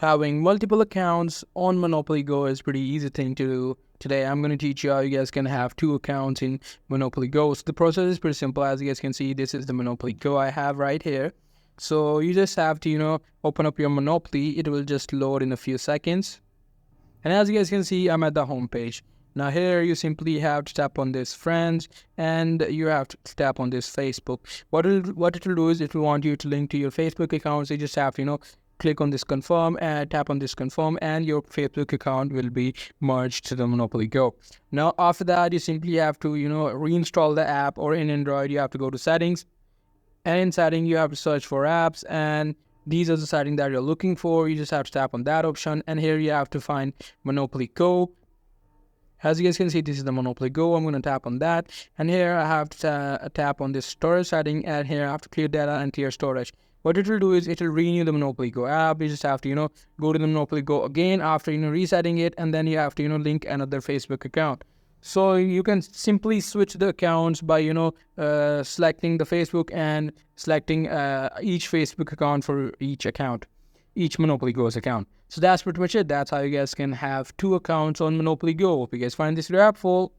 Having multiple accounts on Monopoly Go is pretty easy thing to do. Today I'm going to teach you how you guys can have two accounts in Monopoly Go. So the process is pretty simple. As you guys can see, this is the Monopoly Go I have right here. So you just have to, open up your Monopoly. It will just load in a few seconds. And as you guys can see, I'm at the home page. Now here you simply have to tap on this friends and you have to tap on this Facebook. What it will do is it will want you to link to your Facebook account. So you just have to, click on this confirm and tap on this confirm and your Facebook account will be merged to the Monopoly Go. Now after that, you simply have to, reinstall the app, or in Android, you have to go to settings, and in setting you have to search for apps, and these are the settings that you're looking for. You just have to tap on that option, and here you have to find Monopoly Go. As you guys can see, this is the Monopoly Go. I'm going to tap on that, and here I have to tap on this storage setting, and here I have to clear data and clear storage. What it will do is it will renew the Monopoly Go app. You just have to, go to the Monopoly Go again after, resetting it, and then you have to, link another Facebook account. So you can simply switch the accounts by, selecting the Facebook and selecting each Facebook account for each account, each Monopoly Go's account. So that's pretty much it. That's how you guys can have two accounts on Monopoly Go. Hope you guys find this very helpful.